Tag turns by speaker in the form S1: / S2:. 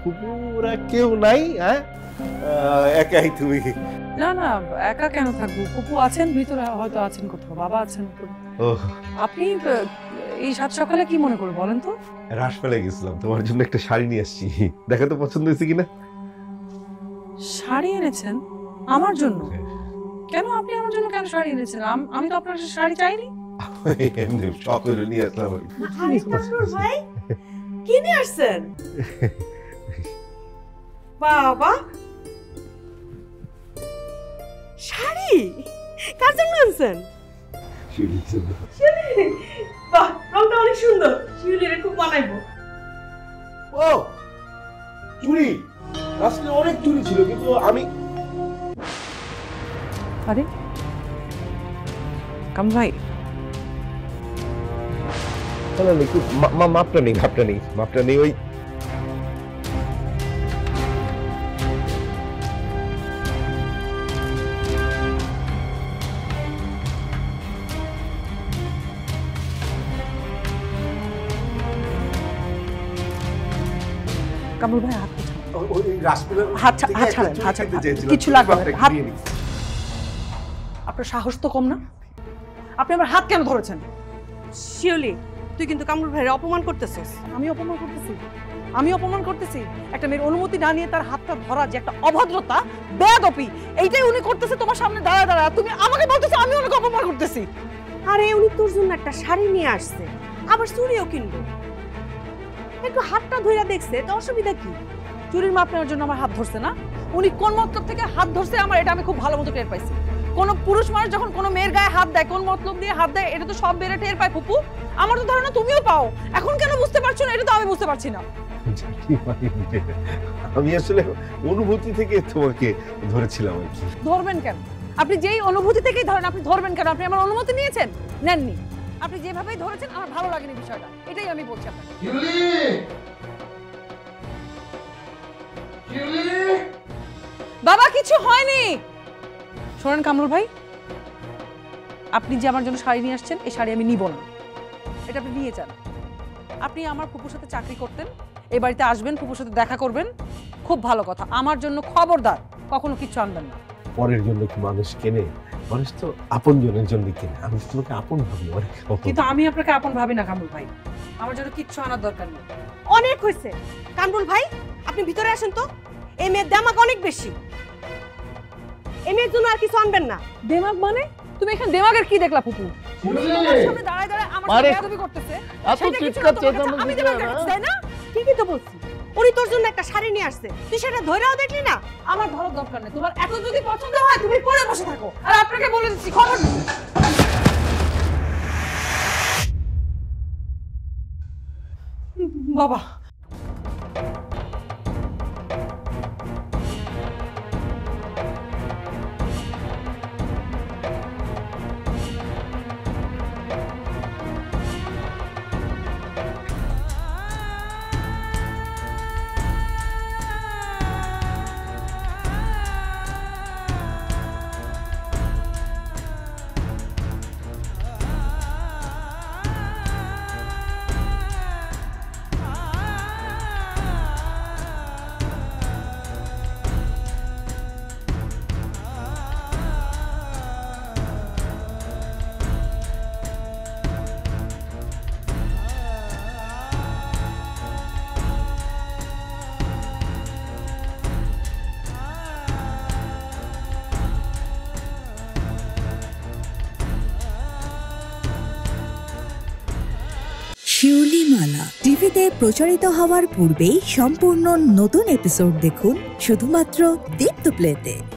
S1: ফুপুরা কেউ নাই? একাই তুমি?
S2: না না, একা কেন থাকবো, ফুপু আছেন ভিতরে, হয়তো আছেন কোথাও, বাবা আছেন। আপনি এই সাত সকালে কি মনে করে বলেন তো?
S1: রাসমেলা গেছিলাম, তোমার জন্য একটা শাড়ি নিয়ে আসছি, দেখো তো পছন্দ হয়েছে কিনা।
S2: শাড়ি এনেছেন আমার জন্য? কেন আপনি আমার জন্য কেন শাড়ি এনেছেন? আমি তো আপনার শাড়ি চাইনি।
S1: শখ করে নিয়ে আসলাম।
S3: ভাই কি নিয়ে আসছেন? বাবা শাড়ি কার জন্য আনছেন? বাহ, রংটা অনেক সুন্দর, শিউলিরে খুব মানাইবো।
S1: ও চুড়ি, আসলে অনেক চুড়ি ছিল কিন্তু আমি।
S2: আরে কাম ভাই,
S1: মাপটা নেই ওই
S2: কামরুল ভাই হাত ছাড়েন, কিছু লাগবে না। আপনার সাহস তো কম না, আপনি আমার হাত কেন ধরেছেন?
S3: শিউলি, তুই কিন্তু কামরুল ভাইয়ের অপমান করতেছিস।
S2: আমি অপমান করতেছি? একটা মেয়ের অনুমতি না নিয়ে তার হাতটা ধরা যে একটা অভদ্রতা, বেয়াদবি, এইটাই উনি করতেছে তোমার সামনে দাঁড়া। তুমি আমাকে বলতেছো আমি ওনাকে অপমান করতেছি?
S3: আরে উনি তোর জন্য একটা শাড়ি নিয়ে আসছে, আবার চুড়িও কিনবো, একটু হাতটা ধইরা দেখছে, তো অসুবিধা কি?
S2: চুরির মাপ নেওয়ার জন্য আমার হাত ধরছে না? উনি কোন মতলব থেকে হাত ধরছে আমার, এটা আমি খুব ভালো মতো টের পাইছি। কোন পুরুষ মানুষ যখন কোন মেয়ের গায়ে হাত দেয়, কোন মতলব দিয়ে হাত দেয়, এটা তো সব মেয়েরা টের পায় ফুপু। আমার তো ধারণা তুমিও পাও, এখন কেন বুঝতে পারছো না এটা তো আমি বুঝতে পারছি না।
S1: আমি আসলে অনুভূতি থেকে তোমাকে ধরেছিলাম।
S2: ধরবেন কেন? আপনি যেই অনুভূতি থেকেই ধরেন, আপনি ধরবেন কেন? আপনি আমার অনুমতি নিয়েছেন? নেননি। আপনি যেভাবেই ধরেছেন আমার ভালো লাগেনি বিষয়টা, এটাই আমি বলছি আপনাকে। বাবা কিছু হয়নি। শোনেন কামরুল ভাই, আপনি যে আমার জন্য শাড়ি নিয়ে আসছেন, এই শাড়ি আমি নিব না, এটা আপনি নিয়ে যান। আপনি আমার ফুপুর সাথে চাকরি করতেন, এই বাড়িতে আসবেন, ফুপুর সাথে দেখা করবেন, খুব ভালো কথা। আমার জন্য খবরদার কখনো কিছু আনবেন না।
S1: পরের জন্য কি মানুষ কেনে? মানুষ তো আপন জনের জন্য কেনে। আমি তোমাকে আপন ভাবি অনেক,
S2: কিন্তু আমি আপনাকে আপন ভাবি না কামরুল ভাই, আমার জন্য কিচ্ছু আনার দরকার নেই।
S3: অনেক হয়েছে কামরুল ভাই, আপনি ভিতরে আসেন তো। এই মেয়ের দামাক অনেক বেশি, এই মেয়ের জন্য আর কিছু আনবেন না।
S2: দেমাগ মানে? তুমি এখানে দেমাগের কি দেখলা ফুপু? সামনে দাঁড়ায় আমার সাথে বেয়াদবি করতেছে, সেটা কিছু না তোমার কাছে আমি দেমাগ দেখাচ্ছি, তাই না?
S3: ঠিকই তো বলছি, উনি তোর জন্য একটা শাড়ি নিয়ে আসছে, তুই সেটা ধরেও দেখলি না।
S2: আমার ধরার দরকার নেই, তোমার এত যদি পছন্দ হয় তুমি পরে বসে থাকো, আর আপনাকে বলে দিচ্ছি খবর নেই। বাবা
S4: শিউলিমালা টিভিতে প্রচারিত হওয়ার পূর্বেই সম্পূর্ণ নতুন এপিসোড দেখুন শুধুমাত্র দীপ্ত প্লেতে।